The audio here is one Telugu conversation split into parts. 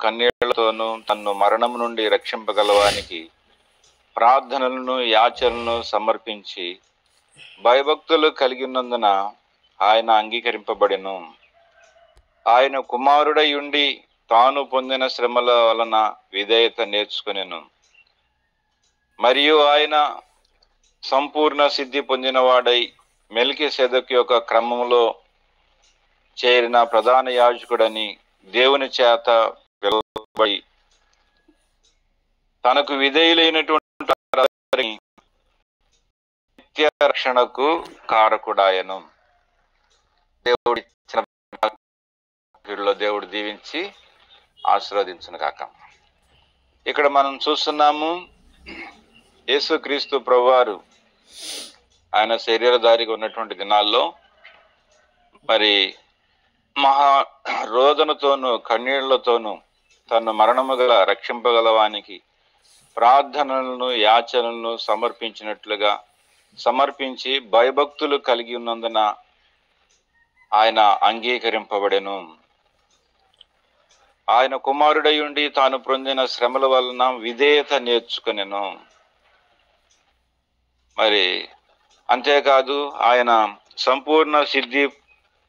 కన్నీళ్లతోనూ తన్ను మరణం నుండి రక్షింపగలవానికి ప్రార్థనలను యాచనలను సమర్పించి భయభక్తులు కలిగి ఉన్నందున ఆయన అంగీకరింపబడెను. ఆయన కుమారుడై ఉండి తాను పొందిన శ్రమల వలన విధేయత నేర్చుకొనెను. మరియు ఆయన సంపూర్ణ సిద్ధి పొందినవాడై మెల్కీసెదెకు యొక్క క్రమంలో చేరిన ప్రధాన యాజకుడని దేవుని చేత పిలువబడి తనకు విధేయులైనటువంటి నిత్య రక్షణకు కారకుడాయను. దేవుడు దీవించి ఆశీర్వదించును గాక. ఇక్కడ మనం చూస్తున్నాము, యేసుక్రీస్తు ప్రభువారు ఆయన శరీరధారిగా ఉన్నటువంటి దినాల్లో మరి మహా రోదనతోనూ కన్నీళ్లతోనూ తను మరణము గల రక్షింపగలవానికి ప్రార్థనలను యాచనలను సమర్పించి భయభక్తులు కలిగి ఉన్నందున ఆయన అంగీకరింపబడెను. ఆయన కుమారుడై ఉండి తాను పొందిన శ్రమల వలన విధేయత నేర్చుకొనెను. మరి అంతేకాదు ఆయన సంపూర్ణ సిద్ధి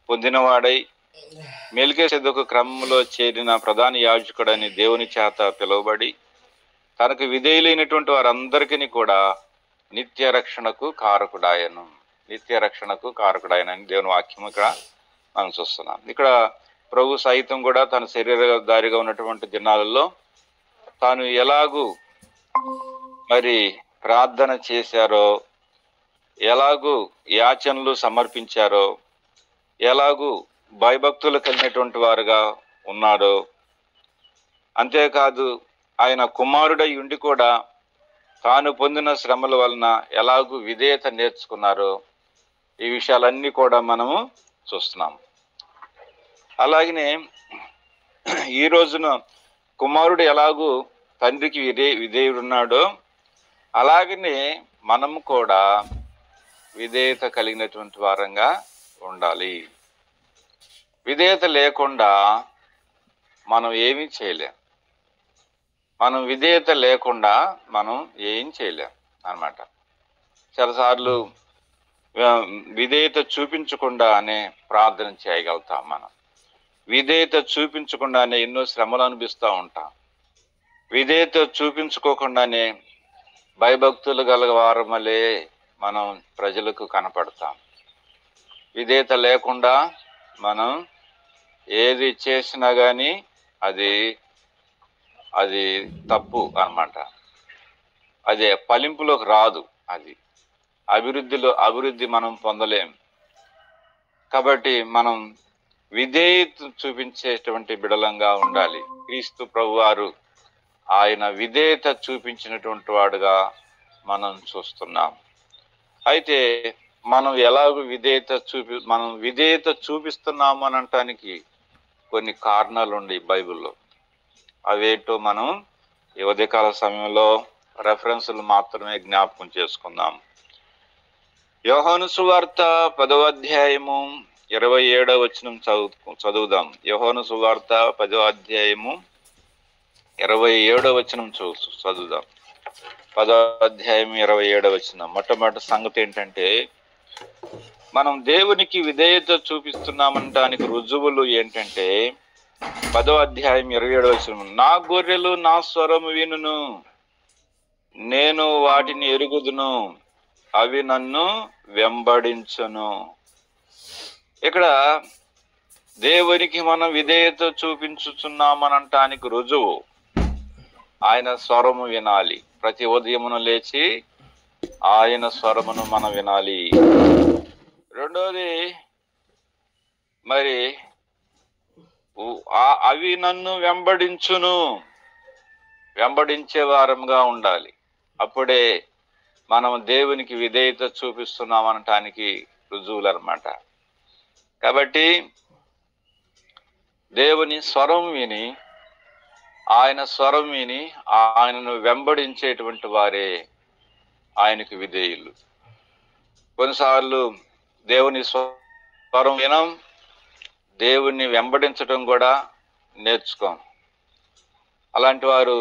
పొందినవాడై మెల్కీసెదెకు క్రమంలో చేరిన ప్రధాన యాజకుడని దేవుని చేత పిలువబడి తనకు విధేయులైనటువంటి వారందరికీ కూడా నిత్య రక్షణకు కారకుడాయను. అని దేవుని వాక్యం ఇక్కడ మనం చూస్తున్నాం. ఇక్కడ ప్రభు సైతం కూడా తన శరీరధారిగా ఉన్నటువంటి దినాలలో తాను ఎలాగూ మరి ప్రార్థన చేశారో, ఎలాగూ యాచనలు సమర్పించారో, ఎలాగూ భయభక్తులు కలిగినటువంటి వారుగా ఉన్నాడో, అంతేకాదు ఆయన కుమారుడై ఉండి కూడా తాను పొందిన శ్రమల వలన ఎలాగూ విధేయత నేర్చుకున్నారో, ఈ విషయాలన్నీ కూడా మనము చూస్తున్నాము. అలాగనే ఈ రోజున కుమారుడు ఎలాగూ తండ్రికి విధేయుడున్నాడో అలాగనే మనము కూడా విధేయత కలిగినటువంటి వారంగా ఉండాలి. విధేయత లేకుండా మనం ఏమీ చేయలేం. విధేయత లేకుండా మనం ఏం చేయలేం అన్నమాట. చాలాసార్లు విధేయత చూపించకుండానే ప్రార్థన చేయగలుగుతాం. మనం విధేయత చూపించకుండానే ఎన్నో శ్రమలు అనిపిస్తూ ఉంటాం. విధేయత చూపించుకోకుండానే భయభక్తులు గల వారమలే మనం ప్రజలకు కనపడతాం. విధేయత లేకుండా మనం ఏది చేసినా కానీ అది తప్పు అన్నమాట. అదే ఫలింపులోకి రాదు. అది అభివృద్ధి మనం పొందలేం. కాబట్టి మనం విధేయత చూపించేటువంటి బిడలంగా ఉండాలి. క్రీస్తు ప్రభువారు ఆయన విధేయత చూపించినటువంటి వాడుగా మనం చూస్తున్నాం. అయితే మనం ఎలాగో విధేయత చూపిస్తున్నాము అని అనటానికి కొన్ని కారణాలు ఉన్నాయి బైబిల్లో. అవేంటో మనం ఈ ఉదయకాల సమయంలో రెఫరెన్సులు మాత్రమే జ్ఞాపకం చేసుకుందాం. యోహాను సువార్త 10వ అధ్యాయము 27వ వచనం చదువుదాం. యోహాను సువార్త 10వ అధ్యాయము 27వ వచనం చదువుదాం. 10వ అధ్యాయం 27వ వచనం. మొట్టమొదటి సంగతి ఏంటంటే, మనం దేవునికి విధేయత చూపిస్తున్నామనడానికి రుజువులు ఏంటంటే 10వ అధ్యాయం 27వ వచనం, నా గొర్రెలు నా స్వరము వినును, నేను వాటిని ఎరుగుదును, అవి నన్ను వెంబడించును. ఇక్కడ దేవునికి మనం విధేయత చూపించుతున్నామనటానికి రుజువు ఆయన స్వరము వినాలి. ప్రతి ఉదయమును లేచి ఆయన స్వరమును మనం వినాలి. రెండోది, మరి అవి నన్ను వెంబడించే వారంగా ఉండాలి. అప్పుడే మనం దేవునికి విధేయత చూపిస్తున్నామనటానికి రుజువులు అన్నమాట. కాబట్టి దేవుని స్వరం విని ఆయనను వెంబడించేటువంటి వారే ఆయనకు విధేయులు. కొన్నిసార్లు దేవుని స్వరం వినం, దేవుణ్ణి వెంబడించడం కూడా నేర్చుకోం. అలాంటి వారు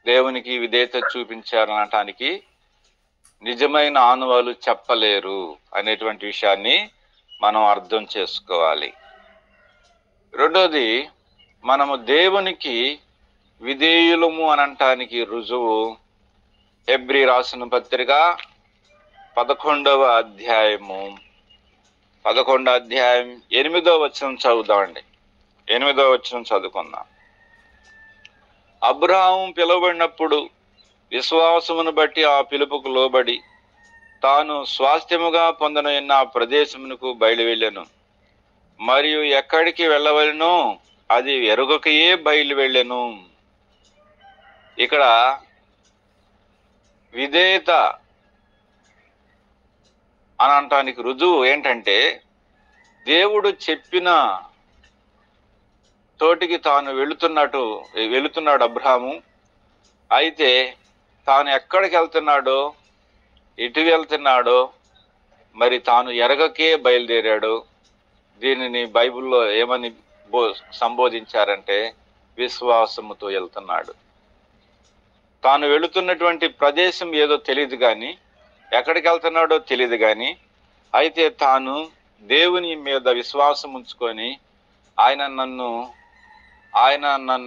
దేవునికి విధేయత చూపించారనటానికి నిజమైన ఆనవాలు చెప్పలేరు అనేటువంటి విషయాన్ని మనం అర్థం చేసుకోవాలి. రెండోది, మనము దేవునికి విధేయులము అనటానికి రుజువు హెబ్రీ రాసిన పత్రిక 11వ అధ్యాయము 8వ వచనం చదువుదామండి. 8వ వచనం చదువుకుందాం. అబ్రహాము పిలువబడినప్పుడు విశ్వాసమును బట్టి ఆ పిలుపుకు లోబడి తాను స్వాస్థ్యముగా పొందనున్న ఆ ప్రదేశమునకు బయలువెళ్ళెను. మరియు ఎక్కడికి వెళ్ళవలెనో అది ఎరుగకయే బయలువెళ్ళెను. ఇక్కడ విధేయత అనటానికి రుజువు ఏంటంటే, దేవుడు చెప్పిన తోటికి తాను వెళుతున్నాడు అబ్రహాము. అయితే తాను ఎక్కడికి వెళ్తున్నాడో, ఎటు వెళ్తున్నాడో మరి తాను ఎరగకే బయలుదేరాడు. దీనిని బైబిల్లో ఏమని సంబోధించారంటే, విశ్వాసముతో వెళ్తున్నాడు. తాను వెళుతున్నటువంటి ప్రదేశం ఏదో తెలియదు కానీ, ఎక్కడికి వెళ్తున్నాడో తెలియదు కానీ, అయితే తాను దేవుని మీద విశ్వాసం ఉంచుకొని ఆయన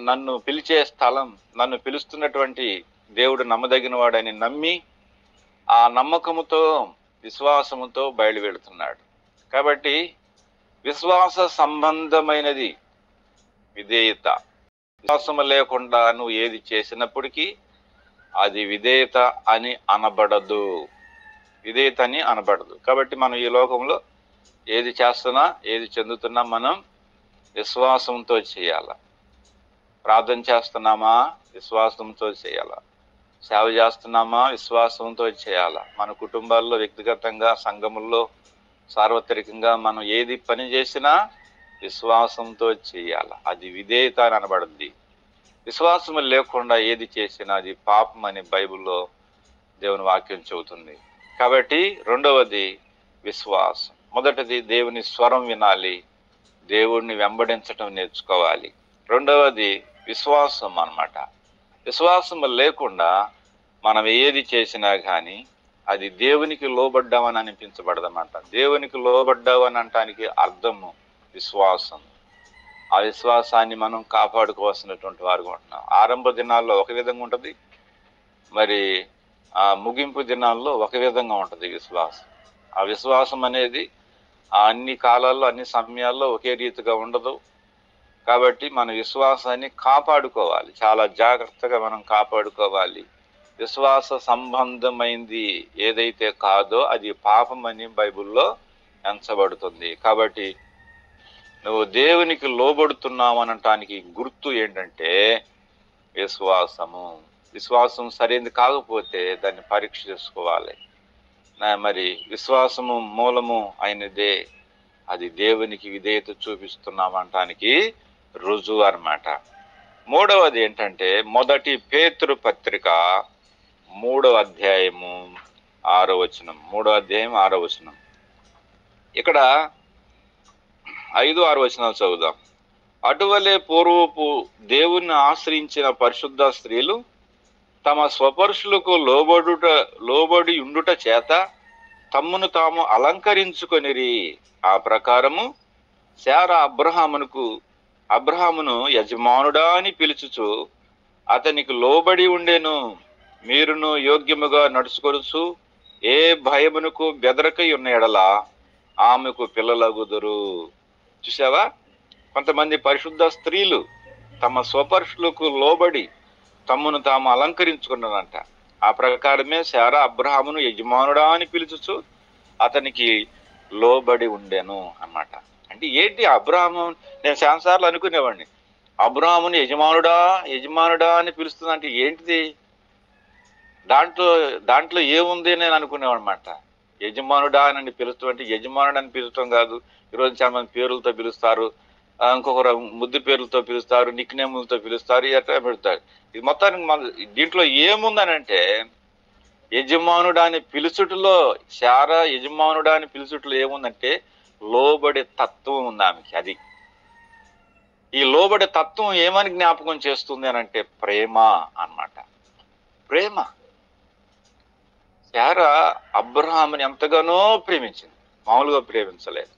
నన్ను పిలిచే స్థలం, నన్ను పిలుస్తున్నటువంటి దేవుడు నమ్మదగిన వాడని నమ్మి ఆ నమ్మకముతో విశ్వాసముతో బయలు వెళుతున్నాడు. కాబట్టి విశ్వాస సంబంధమైనది విధేయత. విశ్వాసము లేకుండా నువ్వు ఏది చేసినప్పటికీ అది విధేయత అని అనబడదు. విధేయత అని అనబడదు. కాబట్టి మనం ఈ లోకంలో ఏది చేస్తున్నా, ఏది చెందుతున్నా మనం విశ్వాసంతో చేయాల. ప్రార్థన చేస్తున్నామా, విశ్వాసంతో చేయాల. సేవ చేస్తున్నామా, విశ్వాసంతో చేయాల. మన కుటుంబాల్లో, వ్యక్తిగతంగా, సంఘముల్లో, సార్వత్రికంగా మనం ఏది పని చేసినా విశ్వాసంతో చేయాల. అది విధేయత అని అనబడుద్ది. విశ్వాసం లేకుండా ఏది చేసినా అది పాపం అని బైబిల్లో దేవుని వాక్యం చెబుతుంది. కాబట్టి రెండవది విశ్వాసం. మొదటిది దేవుని స్వరం వినాలి, దేవుణ్ణి వెంబడించటం నేర్చుకోవాలి. రెండవది విశ్వాసం అన్నమాట. విశ్వాసం లేకుండా మనం ఏది చేసినా కానీ అది దేవునికి లోబడ్డామని అనిపించబడదన్నమాట. దేవునికి లోబడ్డావని అనటానికి అర్థము విశ్వాసం. ఆ విశ్వాసాన్ని మనం కాపాడుకోవాల్సినటువంటి వారుగా ఉంటున్నాం. ఆరంభ దినాల్లో ఒక విధంగా ఉంటుంది, మరి ఆ ముగింపు దినాల్లో ఒక విధంగా ఉంటుంది విశ్వాసం. ఆ విశ్వాసం అనేది అన్ని కాలాల్లో, అన్ని సమయాల్లో ఒకే రీతిగా ఉండదు. కాబట్టి మన విశ్వాసాన్ని కాపాడుకోవాలి, చాలా జాగ్రత్తగా మనం కాపాడుకోవాలి. విశ్వాస సంబంధమైంది ఏదైతే కాదో అది పాపం అని బైబిల్లో ఎంచబడుతుంది. కాబట్టి నువ్వు దేవునికి లోబడుతున్నావు అనటానికి గుర్తు ఏంటంటే విశ్వాసము. విశ్వాసం సరైనది కాకపోతే దాన్ని పరీక్ష చేసుకోవాలి. మరి విశ్వాసము మూలము అయినదే, అది దేవునికి విధేయత చూపిస్తున్నామనటానికి రుజువు అన్నమాట. మూడవది ఏంటంటే, మొదటి పేతురు పత్రిక 3వ అధ్యాయము 6వ వచనం. 3వ అధ్యాయం 6వ వచనం. ఇక్కడ 5, 6 వచనాలు చదువుదాం. అటువలే పూర్వపు దేవుణ్ణి ఆశ్రయించిన పరిశుద్ధ స్త్రీలు తమ స్వపరుషులకు లోబడి ఉండుట చేత తమ్మును తాము అలంకరించుకొనిరి. ఆ ప్రకారము శారా అబ్రహామును యజమానుడా అని పిలుచుచు అతనికి లోబడి ఉండెను. మీరును యోగ్యముగా నడుచుకొనుచు ఏ భయమునకు బెదరకై ఉన్న ఎడల ఆమెకు పిల్లలగుదురు. చూసావా, కొంతమంది పరిశుద్ధ స్త్రీలు తమ స్వపరుషులకు లోబడి తమ్మును తాము అలంకరించుకున్నారంట. ఆ ప్రకారమే శారా అబ్రహామును యజమానుడా అని పిలుచుచు అతనికి లోబడి ఉండెను అన్నమాట. అంటే ఏంటి అబ్రహాము? నేను చాలాసార్లు అనుకునేవాడిని, అబ్రహాముని యజమానుడా అని పిలుస్తుందంటే ఏంటిది, దాంట్లో ఏముంది నేను అనుకునేవాడు అనమాట. యజమానుడా అని పిలుస్తాం అంటే యజమానుడు అని పిలుస్తాం కాదు. ఈరోజు చాలా మంది పేర్లతో పిలుస్తారు, ఇంకొకరు ముద్దు పేర్లతో పిలుస్తారు, నిక్నేములతో పిలుస్తారు, ఎట్లా పెడతారు. ఇది మొత్తానికి దీంట్లో ఏముందనంటే, యజమానుడా అని పిలుచుటలో, శారా యజమానుడా అని పిలుచుటలో ఏముందంటే లోబడే తత్వం ఉంది ఆమెకి. అది ఈ లోబడే తత్వం ఏమని జ్ఞాపకం చేస్తుంది అని అంటే ప్రేమ అన్నమాట. ప్రేమ. శారా అబ్రహాముని ఎంతగానో ప్రేమించింది, మామూలుగా ప్రేమించలేదు.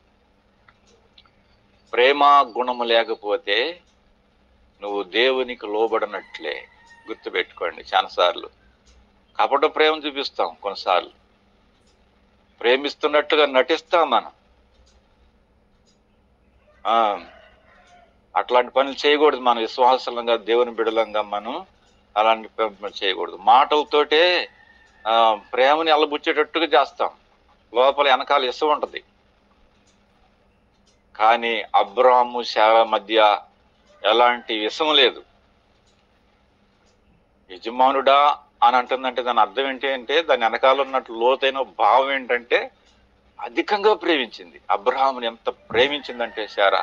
ప్రేమ గుణము లేకపోతే నువ్వు దేవునికి లోబడినట్లే. గుర్తుపెట్టుకోండి. చాలాసార్లు కపట ప్రేమ చూపిస్తాం, కొన్నిసార్లు ప్రేమిస్తున్నట్టుగా నటిస్తాం మనం. అట్లాంటి పనులు చేయకూడదు. మనం విశ్వాసంగా దేవుని బిడలంగా మనం అలాంటి పనులు చేయకూడదు. మాటలతోటే ప్రేమని అల్లబుచ్చేటట్టుగా చేస్తాం, లోపల వెనకాల ఇష్టం ఉంటుంది. కానీ అబ్రాహాము శారా మధ్య ఎలాంటి విషం లేదు. యజమానుడా అని అంటుందంటే దాని అర్థం ఏంటి అంటే, దాని వెనకాల ఉన్నట్టు లోతైన భావం ఏంటంటే అధికంగా ప్రేమించింది. అబ్రహాముని ఎంత ప్రేమించిందంటే శారా,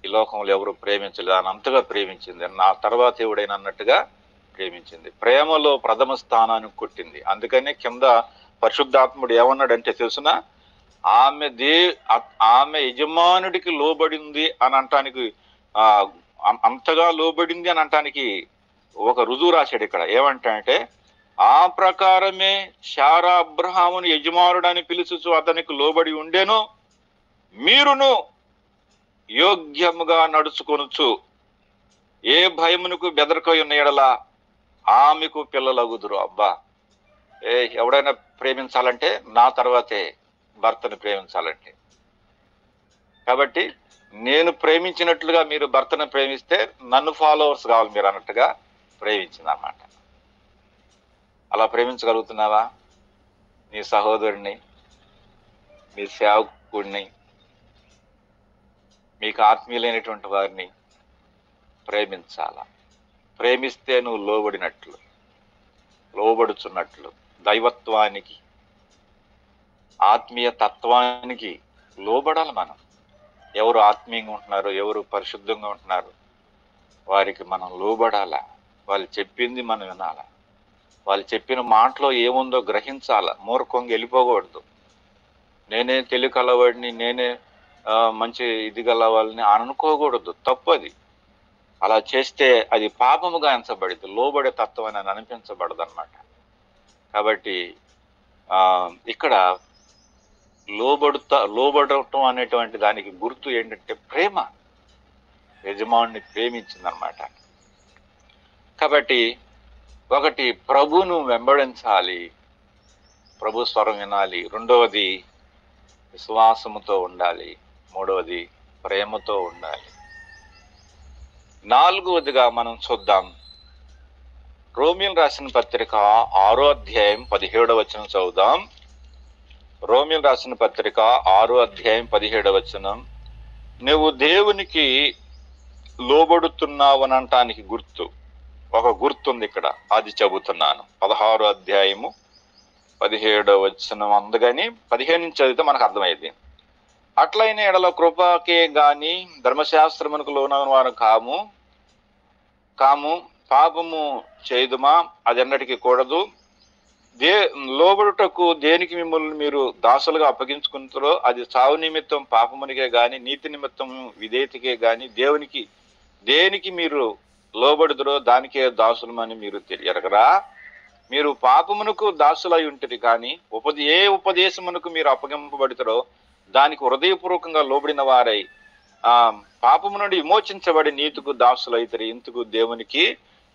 ఈ లోకంలో ఎవరు ప్రేమించలేదు, అని అంతగా ప్రేమించింది. నా తర్వాత ఎవడైనా అన్నట్టుగా ప్రేమించింది. ప్రేమలో ప్రథమ స్థానాన్ని కొట్టింది. అందుకనే కింద పరిశుద్ధాత్ముడు ఏమన్నాడంటే తెలుసునా, ఆమె యజమానుడికి లోబడింది అని అంటానికి, అంతగా లోబడింది అని అంటానికి ఒక రుజువు రాశాడు ఇక్కడ. ఏమంటాడంటే, ఆ ప్రకారమే శారా అబ్రహాముని యజమానుడని పిలుచుచు అతనికి లోబడి ఉండెను, మీరును యోగ్యముగా నడుచుకొనుచు ఏ భయమునకు బెదరకై ఉన్న ఎడల ఆమెకు పిల్లలగుదురు. అబ్బా, ఎవడైనా ప్రేమించాలంటే నా తర్వాతే భర్తను ప్రేమించాలంటే. కాబట్టి నేను ప్రేమించినట్లుగా మీరు భర్తను ప్రేమిస్తే నన్ను ఫాలోవర్స్ కావాలి మీరు అన్నట్టుగా ప్రేమించింది అన్నమాట. అలా ప్రేమించగలుగుతున్నావా? నీ సహోదరుని, మీ సేవకుడిని, మీకు ఆత్మీయులైనటువంటి వారిని ప్రేమించాలా. ప్రేమిస్తే నువ్వు లోబడినట్లు, లోబడుచున్నట్లు, దైవత్వానికి, ఆత్మీయ తత్వానికి లోబడాలి మనం. ఎవరు ఆత్మీయంగా ఉంటున్నారు, ఎవరు పరిశుద్ధంగా ఉంటున్నారు, వారికి మనం లోబడాలా. వాళ్ళు చెప్పింది మనం వినాలా. వాళ్ళు చెప్పిన మాటలో ఏముందో గ్రహించాలా. మూర్ఖంగా వెళ్ళిపోకూడదు. నేనే తెలివి కలవాడిని, నేనే మంచి ఇది గలవాళ్ళని అనుకోకూడదు. తప్పది. అలా చేస్తే అది పాపముగా ఎంచబడింది, లోబడే తత్వం అని అనిపించబడదు అన్నమాట. కాబట్టి ఇక్కడ లోబడటం అనేటువంటి దానికి గుర్తు ఏంటంటే ప్రేమ. యజమానుని ప్రేమించింది అన్నమాట. కాబట్టి ఒకటి, ప్రభువును వెంబడించాలి, ప్రభు స్వరం వినాలి. రెండవది విశ్వాసముతో ఉండాలి. మూడవది ప్రేమతో ఉండాలి. నాలుగవదిగా మనం చూద్దాం, రోమియోలు రాసిన పత్రిక 6వ అధ్యాయం 17వ వచనం చదువుదాం. రోమియోలు రాసిన పత్రిక 6వ అధ్యాయం 17వ వచనం. నువ్వు దేవునికి లోబడుతున్నావు అనటానికి గుర్తు, ఒక గుర్తుంది ఇక్కడ, అది చెబుతున్నాను. 16వ అధ్యాయము 17వ వచనం. అందుకని 15 నుంచి చదివితే మనకు అర్థమైంది. అట్లయిన ఎడల కృపకే గాని ధర్మశాస్త్రమునకు లోనైన వారు కాము పాపము చేయుదుమా? అది ఎన్నటికీ కూడదు. లోబడుటకు దేనికి మిమ్మల్ని మీరు దాసులుగా అప్పగించుకుంటారో అది చావు నిమిత్తం పాపమునికే గాని నీతి నిమిత్తం విధేయతకే గాని దేనికి మీరు లోబడుదురో దానికే దాసులమని మీరు ఎరగరా? మీరు పాపమునకు దాసులై ఉంటుంది, కానీ ఏ ఉపదేశమునకు మీరు అప్పగింపబడతారో దానికి హృదయపూర్వకంగా లోబడిన వారై పాపము నుండి విమోచించబడి నీతికు దాసులైతారు. ఇందుకు దేవునికి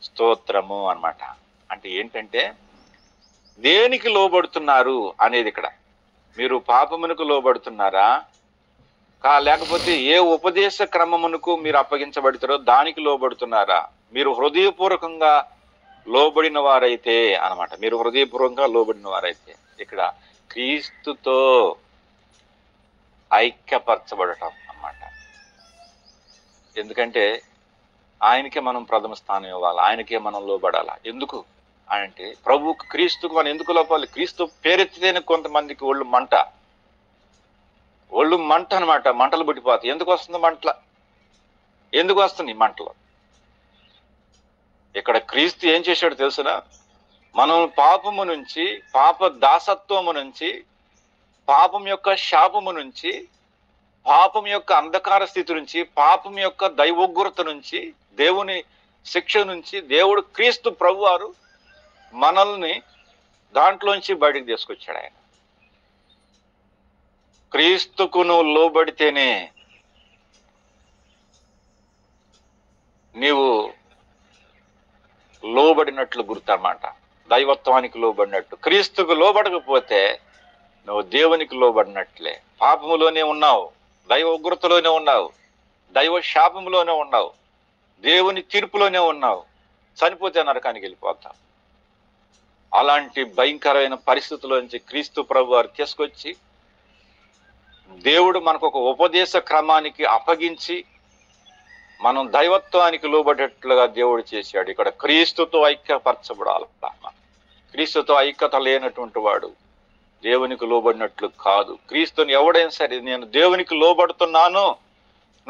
స్తోత్రము అన్నమాట. అంటే ఏంటంటే దేనికి లోబడుతున్నారు అనేది ఇక్కడ. మీరు పాపమునకు లోబడుతున్నారా, లేకపోతే ఏ ఉపదేశ క్రమమునకు మీరు అప్పగించబడతారో దానికి లోబడుతున్నారా? మీరు హృదయపూర్వకంగా లోబడిన వారైతే అన్నమాట. మీరు హృదయపూర్వకంగా లోబడిన వారైతే ఇక్కడ క్రీస్తుతో ఐక్యపరచబడటం అన్నమాట. ఎందుకంటే ఆయనకే మనం ప్రథమ స్థానం ఇవ్వాలి, ఆయనకే మనం లోబడాలా. ఎందుకు అంటే ప్రభువుకు, క్రీస్తుకు మనం ఎందుకు లోపాలి? క్రీస్తు పేరెత్తితేనే కొంతమందికి ఒళ్ళు మంట అనమాట. మంటలు పుట్టిపోతాయి. ఎందుకు వస్తుంది మంటల? ఎందుకు వస్తుంది మంటలు? ఇక్కడ క్రీస్తు ఏం చేశాడు తెలుసునా? మనం పాపము నుంచి, పాప దాసత్వము నుంచి, పాపం యొక్క శాపము నుంచి, పాపం యొక్క అంధకార స్థితి నుంచి, పాపం యొక్క దైవోగ్రత నుంచి, దేవుని శిక్ష నుంచి దేవుడు క్రీస్తు ప్రభువారు మనల్ని దాంట్లోంచి బయటికి తీసుకొచ్చాడు. ఆయన క్రీస్తుకు నువ్వు లోబడితేనే నీవు లోబడినట్లు గుర్తన్నమాట. దైవత్వానికి లోబడినట్టు. క్రీస్తుకు లోబడకపోతే నువ్వు దేవునికి లోబడినట్లే. పాపములోనే ఉన్నావు, దైవ ఉగ్రతలోనే ఉన్నావు, దైవ శాపములోనే ఉన్నావు, దేవుని తీర్పులోనే ఉన్నావు. చనిపోతే నరకానికి వెళ్ళిపోతావు. అలాంటి భయంకరమైన పరిస్థితుల్లోంచి క్రీస్తు ప్రభు వారు తీసుకొచ్చి దేవుడు మనకు ఒక ఉపదేశ క్రమానికి అప్పగించి మనం దైవత్వానికి లోబడేట్లుగా దేవుడు చేశాడు. ఇక్కడ క్రీస్తుతో ఐక్యపరచబడాలి. క్రీస్తుతో ఐక్యత లేనటువంటి వాడు దేవునికి లోబడినట్లు కాదు. క్రీస్తుని ఎవడైనా సరే నేను దేవునికి లోబడుతున్నాను,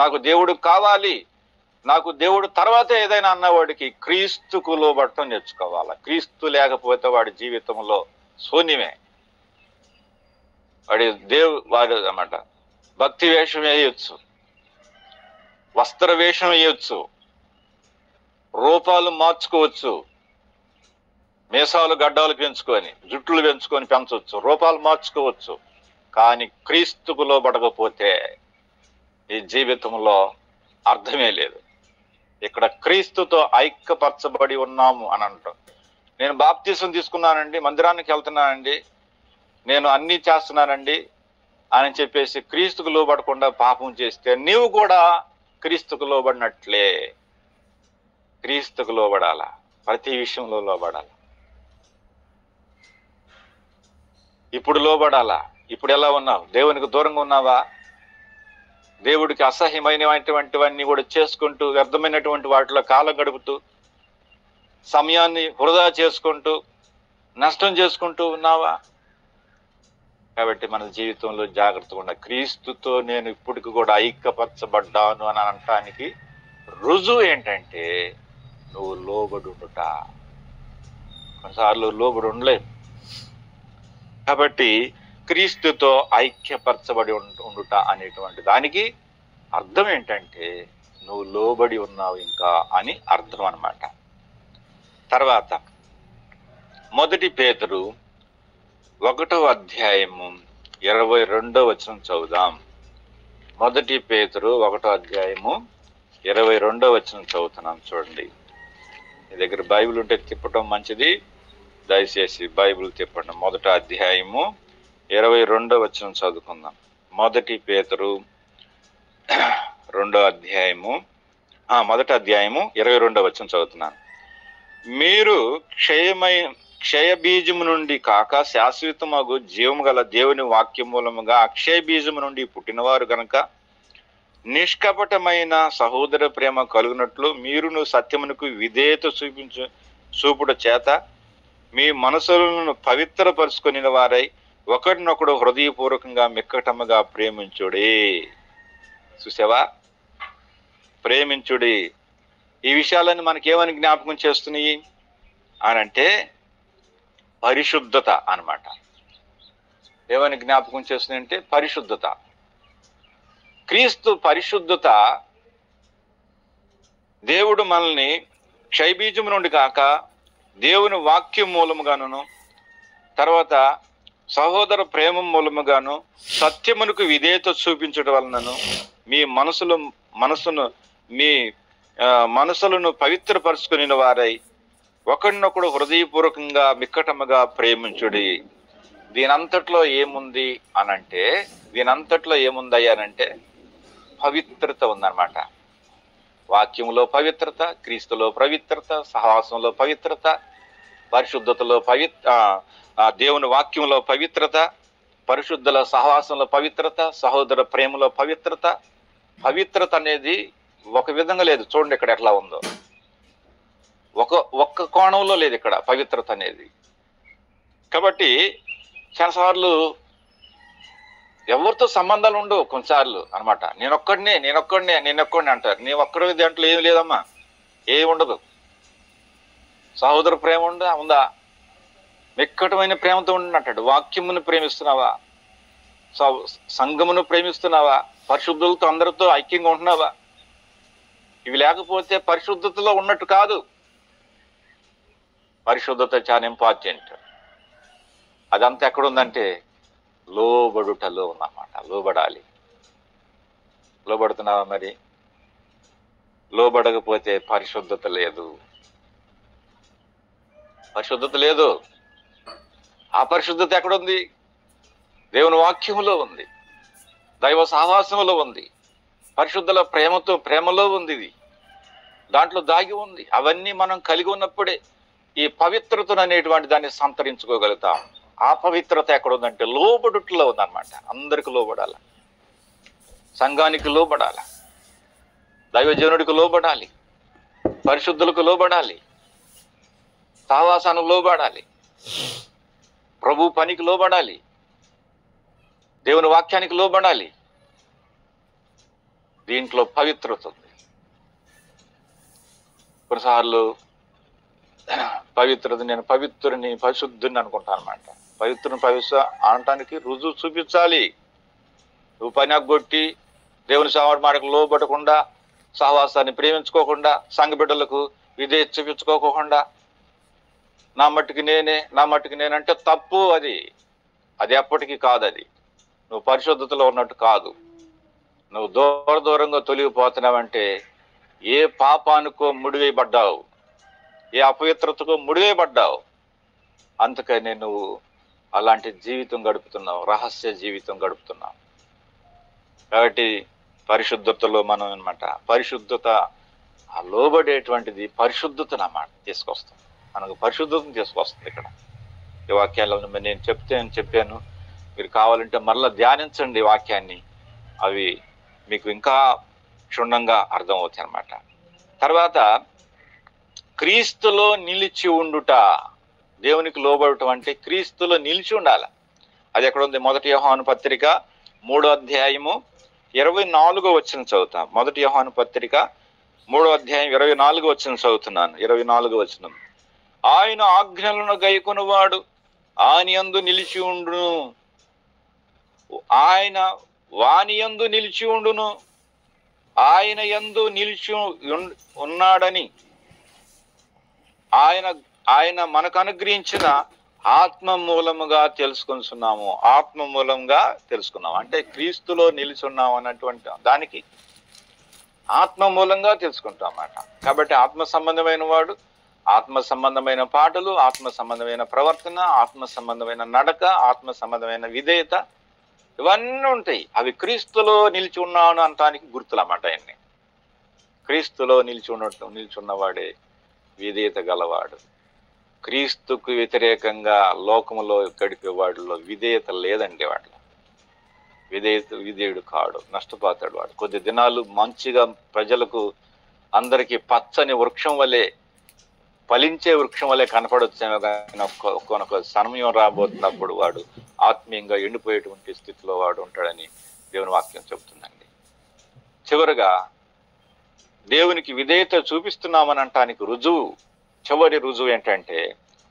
నాకు దేవుడు కావాలి, నాకు దేవుడు తర్వాతే ఏదైనా అన్నవాడికి క్రీస్తుకు లోబడటం నేర్చుకోవాలి. క్రీస్తు లేకపోతే వాడి జీవితంలో శూన్యమే. వాడు అన్నమాట భక్తి వేషం వేయొచ్చు, వస్త్ర వేషం వేయొచ్చు, రూపాలు మార్చుకోవచ్చు, మీసాలు గడ్డాలు పెంచుకొని జుట్లు పెంచవచ్చు, రూపాలు మార్చుకోవచ్చు. కానీ క్రీస్తుకు లోబడకపోతే ఈ జీవితంలో అర్థమే లేదు. ఇక్కడ క్రీస్తుతో ఐక్యపరచబడి ఉన్నాము అని అంటాం. నేను బాప్తీసం తీసుకున్నానండి, మందిరానికి వెళ్తున్నానండి, నేను అన్నీ చేస్తున్నానండి అని చెప్పేసి క్రీస్తుకు లోబడకుండా పాపం చేస్తే నీవు కూడా క్రీస్తుకు లోబడినట్లే. క్రీస్తుకు లోబడాలా, ప్రతి విషయంలో లోబడాలా. ఇప్పుడు లోబడాలా. ఇప్పుడు ఎలా ఉన్నావు? దేవునికి దూరంగా ఉన్నావా? దేవుడికి అసహ్యమైనటువంటివన్నీ కూడా చేసుకుంటూ వ్యర్థమైనటువంటి వాటిలో కాలం గడుపుతూ సమయాన్ని వృధా చేసుకుంటూ నష్టం చేసుకుంటూ ఉన్నావా? కాబట్టి మన జీవితంలో జాగ్రత్తగా ఉన్న క్రీస్తుతో నేను ఇప్పటికి కూడా ఐక్యపరచబడ్డాను అని అనటానికి రుజువు ఏంటంటే నువ్వు లోబడి ఉండుట. కొన్నిసార్లు లోబడి ఉండలేవు. కాబట్టి క్రీస్తుతో ఐక్యపరచబడి ఉండుట అనేటువంటి దానికి అర్థం ఏంటంటే నువ్వు లోబడి ఉన్నావు ఇంకా అని అర్థం అన్నమాట. తర్వాత 1 పేతురు 1వ అధ్యాయము 22వ వచనం చదువుదాం. 1 పేతురు 1వ అధ్యాయము 22వ వచనం చదువుతున్నాం. చూడండి, మీ దగ్గర బైబిల్ ఉంటే తిప్పటం మంచిది. దయచేసి బైబిల్ తిప్పండి. 1వ అధ్యాయము 22వ వచనం చదువుకుందాం. 1 పేతురు 2వ అధ్యాయము 1వ అధ్యాయము 22వ వచనం చదువుతున్నాను. మీరు క్షయ బీజము నుండి కాక శాశ్వతమగు జీవము గల దేవుని వాక్యం మూలముగా అక్షయ బీజము నుండి పుట్టినవారు గనక నిష్కపటమైన సహోదర ప్రేమ కలుగునట్లు మీరును సత్యమునకు విధేయత చూపుట చేత మీ మనసులను పవిత్రపరుచుకుని వారై ఒకరినొకడు హృదయపూర్వకంగా మిక్కటముగా ప్రేమించుడి. చూసావా? ప్రేమించుడి. ఈ విషయాలన్నీ మనకేమని జ్ఞాపకం చేస్తున్నాయి అని అంటే పరిశుద్ధత అన్నమాట. ఏమని జ్ఞాపకం చేస్తున్నాయి అంటే పరిశుద్ధత. క్రీస్తు పరిశుద్ధత. దేవుడు మనల్ని క్షయబీజము నుండి కాక దేవుని వాక్యం మూలముగాను, తర్వాత సహోదర ప్రేమ మూలముగాను, సత్యమునకు విధేయత చూపించడం వలనను మీ మనసులను పవిత్రపరుచుకుని వారై ఒకరినొకడు హృదయపూర్వకంగా మిక్కటముగా ప్రేమించుడి. దీనంతట్లో ఏముంది అనంటే, దీనంతట్లో ఏముందయ్యానంటే పవిత్రత ఉందన్నమాట. వాక్యంలో పవిత్రత, క్రీస్తులో పవిత్రత, సహవాసంలో పవిత్రత, పరిశుద్ధతలో దేవుని వాక్యంలో పవిత్రత, పరిశుద్ధుల సహవాసంలో పవిత్రత, సహోదర ప్రేమలో పవిత్రత. పవిత్రత అనేది ఒక విధంగా లేదు. చూడండి ఇక్కడ ఎట్లా ఉందో. ఒక్క కోణంలో లేదు ఇక్కడ పవిత్రత అనేది. కాబట్టి చాలాసార్లు ఎవరితో సంబంధాలు ఉండవు కొన్నిసార్లు అనమాట. నేనొక్కడినే అంటారు. నీ ఒక్కడి దాంట్లో ఏమి లేదమ్మా, ఏమి ఉండదు. సహోదర ప్రేమ ఉందా? మిక్కటమైన ప్రేమతో అంటాడు. వాక్యమును ప్రేమిస్తున్నావా? సంఘమును ప్రేమిస్తున్నావా? పరిశుద్ధులతో అందరితో ఐక్యంగా ఉంటున్నావా? ఇవి లేకపోతే పరిశుద్ధతలో ఉన్నట్టు కాదు. పరిశుద్ధత చాలా ఇంపార్టెంట్. అదంతా ఎక్కడుందంటే లోబడుటలో ఉన్నమాట. లోబడాలి. లోబడుతున్నావా? మరి లోబడకపోతే పరిశుద్ధత లేదు. పరిశుద్ధత లేదు. ఆ పరిశుద్ధత ఎక్కడుంది? దేవుని వాక్యములో ఉంది, దైవ సహవాసములో ఉంది, పరిశుద్ధుల ప్రేమలో ఉంది. ఇది దాంట్లో దాగి ఉంది. అవన్నీ మనం కలిగి ఉన్నప్పుడే ఈ పవిత్రతను అనేటువంటి దాన్ని సంతరించుకోగలుగుతాం. ఆ పవిత్రత ఎక్కడుందంటే లోబడుట్లో ఉందన్నమాట. అందరికి లోబడాల, సంఘానికి లోబడాల, దైవజనుడికి లోబడాలి, పరిశుద్ధులకు లోబడాలి, సహవాసానికి లోబడాలి, ప్రభు పనికి లోబడాలి, దేవుని వాక్యానికి లోబడాలి. దీంట్లో పవిత్రత ఉంది. కొన్నిసార్లు పవిత్రత, నేను పవిత్రుని పరిశుద్ధుని అనుకుంటాను అనమాట. పవిత్రుని అనటానికి రుజువు చూపించాలి. నువ్వు పని అగ్గొట్టి దేవుని సావాడి మాటకు లోబడకుండా, సహవాసాన్ని ప్రేమించుకోకుండా, సంఘ బిడ్డలకు విధేయత చూపించుకోకుండా, నా మట్టుకు నేనంటే తప్పు. అది ఎప్పటికీ కాదు. అది నువ్వు పరిశుద్ధతలో ఉన్నట్టు కాదు. నువ్వు దూరంగా తొలగిపోతున్నావంటే ఏ పాపానికో ముడివేయబడ్డావు, ఏ అపవిత్రతకో ముడివేయబడ్డావు. అందుకని నువ్వు అలాంటి జీవితం గడుపుతున్నావు, రహస్య జీవితం గడుపుతున్నావు. కాబట్టి పరిశుద్ధతలో మనం అనమాట, పరిశుద్ధత, ఆ లోబడేటువంటిది పరిశుద్ధతను అన్నమాట తీసుకొస్తుంది. మనకు పరిశుద్ధతను తీసుకొస్తుంది. ఇక్కడ ఈ వాక్యాలను నేను చెప్పాను. మీరు కావాలంటే మరలా ధ్యానించండి వాక్యాన్ని. అవి మీకు ఇంకా క్షుణ్ణంగా అర్థమవుతాయి అన్నమాట. తర్వాత క్రీస్తులో నిలిచి ఉండుట. దేవునికి లోబడటం అంటే క్రీస్తులో నిలిచి ఉండాలి. అది ఎక్కడ ఉంది? 1 యోహాను పత్రిక 3వ అధ్యాయము 24వ వచనం చదువుతాం. 1 యోహాను పత్రిక 3వ అధ్యాయం 24వ వచనం చదువుతున్నాను. 24వ వచనం. ఆయన ఆజ్ఞలను గైకొనువాడు ఆయన యందు నిలిచి ఉండును, ఆయన వాని యందు నిలిచి ఉండును, ఆయన యందు నిలిచి ఉన్నాడని ఆయన మనకు అనుగ్రహించిన ఆత్మ మూలముగా తెలుసుకుంటున్నాము. ఆత్మ మూలంగా తెలుసుకున్నాం అంటే క్రీస్తులో నిలిచున్నాం అన్నటువంటి దానికి ఆత్మ మూలంగా తెలుసుకుంటాం అన్నమాట. కాబట్టి ఆత్మ సంబంధమైన వాడు, ఆత్మ సంబంధమైన పాటలు, ఆత్మ సంబంధమైన ప్రవర్తన, ఆత్మ సంబంధమైన నడక, ఆత్మ సంబంధమైన విధేయత, ఇవన్నీ ఉంటాయి. అవి క్రీస్తులో నిలిచి ఉన్నాను అనటానికి గుర్తులు అన్నమాట. ఆయన్ని క్రీస్తులో నిల్చున్నవాడే విధేయత గలవాడు. క్రీస్తుకు వ్యతిరేకంగా లోకములో గడిపే వాడిలో విధేయత లేదండి. వాటిలో విధేయుడు కాడు, నష్టపోతాడు వాడు. కొద్ది దినాలు మంచిగా ప్రజలకు అందరికీ పచ్చని వృక్షం వలె, ఫలించే వృక్షం వలె కనపడొచ్చేమో, కానీ ఒక్కొక్క సమయం రాబోతున్నప్పుడు వాడు ఆత్మీయంగా ఎండిపోయేటువంటి స్థితిలో వాడు ఉంటాడని దేవుని వాక్యం చెబుతుందండి. చివరగా దేవునికి విధేయత చూపిస్తున్నామని అనటానికి చివరి రుజువు ఏంటంటే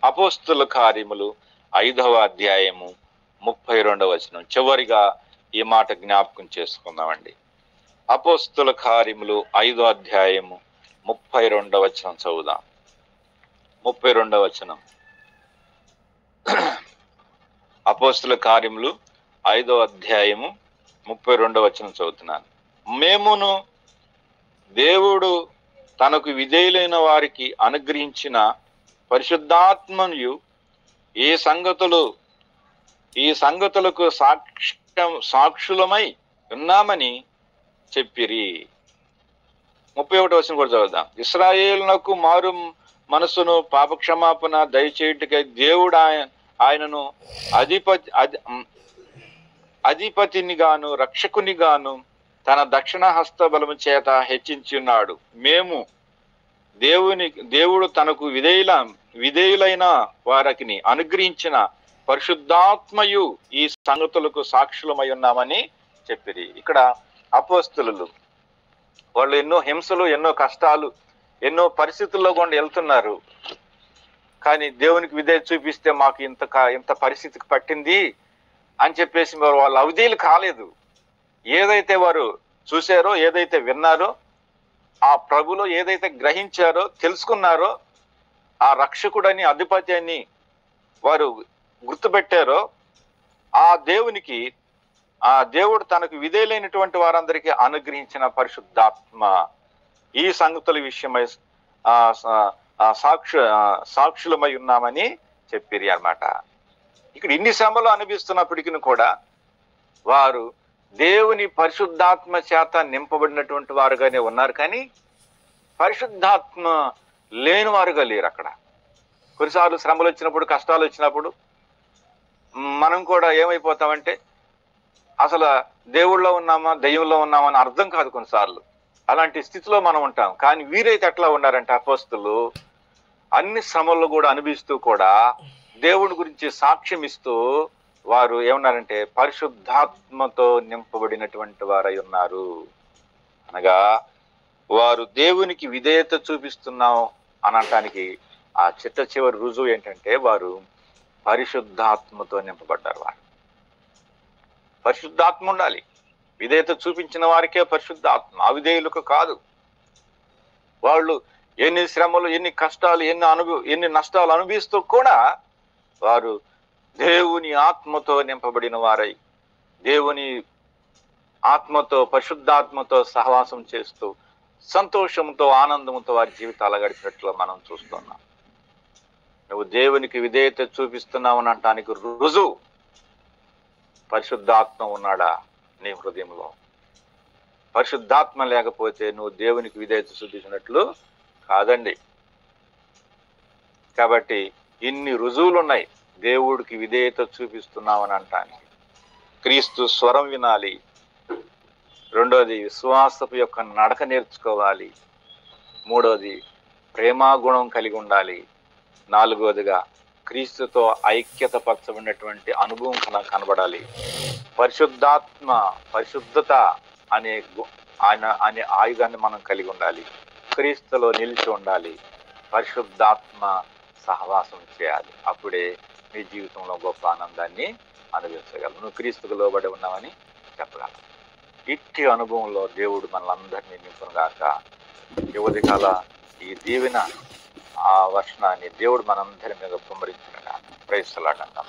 అపోస్తుల కార్యములు 5వ అధ్యాయము 32వ వచనం. చివరిగా ఈ మాట జ్ఞాపకం చేసుకుందామండి. అపోస్తుల కార్యములు 5వ అధ్యాయము 32వ వచనం చదువుదాం. 32వ వచనం. అపోస్తుల కార్యములు 5వ అధ్యాయము 32వ వచనం చదువుతున్నాను. మేమును దేవుడు తనకు విధేయులైన వారికి అనుగ్రహించిన పరిశుద్ధాత్మయు ఈ సంగతులకు సాక్షులమై ఉన్నామని చెప్పిరి. 31వ వచనం కూడా చదువుదాం. ఇశ్రాయేలునకు మారు మనసును పాపక్షమాపణ దయచేయుటకై దేవుడు ఆయనను అధిపతిని గాను రక్షకుని గాను తన దక్షిణ హస్త బలము చేత హెచ్చించి ఉన్నాడు. మేము దేవుడు తనకు విధేయులైన వారికి అనుగ్రహించిన పరిశుద్ధాత్మయు ఈ సంగతులకు సాక్షులమై ఉన్నామని చెప్పిరి. ఇక్కడ అపోస్తలులు వాళ్ళు ఎన్నో హింసలు, ఎన్నో కష్టాలు, ఎన్నో పరిస్థితుల్లో కూడా వెళ్తున్నారు. కానీ దేవునికి విధేయత చూపిస్తే మాకు ఇంత పరిస్థితికి పట్టింది అని చెప్పేసి వాళ్ళు అవిధేయులు కాలేదు. ఏదైతే వారు చూశారో, ఏదైతే విన్నారో, ఆ ప్రభులో ఏదైతే గ్రహించారో, తెలుసుకున్నారో, ఆ రక్షకుడని, అధిపతి అని వారు గుర్తుపెట్టారో, ఆ దేవునికి, ఆ దేవుడు తనకు విధేయులైనటువంటి వారందరికీ అనుగ్రహించిన పరిశుద్ధాత్మ ఈ సంగతుల విషయమై సాక్షులమై ఉన్నామని చెప్పిరి అన్నమాట. ఇక్కడ ఇన్ని శ్రమలు అనిపిస్తున్నప్పటికీ కూడా వారు దేవుని పరిశుద్ధాత్మ చేత నింపబడినటువంటి వారుగానే ఉన్నారు, కానీ పరిశుద్ధాత్మ లేని వారుగా లేరు. అక్కడ కొన్నిసార్లు శ్రమలు వచ్చినప్పుడు, కష్టాలు వచ్చినప్పుడు మనం కూడా ఏమైపోతామంటే అసలు దేవుళ్ళో ఉన్నామా, దెయ్యంలో ఉన్నామా అని అర్థం కాదు కొన్నిసార్లు. అలాంటి స్థితిలో మనం ఉంటాం. కానీ వీరైతే ఎట్లా ఉన్నారంటే అపోస్తులు అన్ని శ్రమల్లో కూడా అనుభవిస్తూ కూడా దేవుడి గురించి సాక్ష్యం ఇస్తూ వారు ఏమన్నారంటే పరిశుద్ధాత్మతో నింపబడినటువంటి వారై ఉన్నారు. అనగా వారు దేవునికి విధేయత చూపిస్తున్నాం అనటానికి ఆ చిట్ట చివరి రుజువు ఏంటంటే వారు పరిశుద్ధాత్మతో నింపబడ్డారు. వారు పరిశుద్ధాత్మ ఉండాలి. విధేయత చూపించిన వారికే పరిశుద్ధాత్మ, అవిధేయులకు కాదు. వాళ్ళు ఎన్ని శ్రమలు, ఎన్ని కష్టాలు, ఎన్ని నష్టాలు అనుభవిస్తూ కూడా వారు దేవుని ఆత్మతో నింపబడిన వారై దేవుని ఆత్మతో, పరిశుద్ధాత్మతో సహవాసం చేస్తూ సంతోషంతో, ఆనందంతో వారి జీవితాలు గడిపినట్లు మనం చూస్తున్నాం. నువ్వు దేవునికి విధేయత చూపిస్తున్నావు అనటానికి రుజువు పరిశుద్ధాత్మ ఉన్నాడా నీ హృదయంలో. పరిశుద్ధాత్మ లేకపోతే నువ్వు దేవునికి విధేయత చూపించినట్లు కాదండి. కాబట్టి ఇన్ని రుజువులు ఉన్నాయి దేవుడికి విధేయత చూపిస్తున్నామని అంటానికి. క్రీస్తు స్వరం వినాలి, రెండోది విశ్వాసపు యొక్క నడక నేర్చుకోవాలి, మూడోది ప్రేమాగుణం కలిగి ఉండాలి, నాలుగోదిగా క్రీస్తుతో ఐక్యత పరచబడినటువంటి అనుభవం కనబడాలి, పరిశుద్ధాత్మ, పరిశుద్ధత అనే అనే ఆయుధాన్ని మనం కలిగి ఉండాలి, క్రీస్తులో నిలిచి ఉండాలి, పరిశుద్ధాత్మ సహవాసం చేయాలి. అప్పుడే నీ జీవితంలో గొప్ప ఆనందాన్ని అనుభవించగలవు. నువ్వు క్రీస్తుకు లోబడి ఉన్నావని చెప్పగలవు. ఇట్టి అనుభవంలో దేవుడు మనలందరినీ నింపునుగాక. యువతి కాల ఈ దీవెన ఆ వర్షాన్ని దేవుడు మనందరి మీద కుమ్మరించునుగాక. ప్రైజ్ లాట్ అంతా.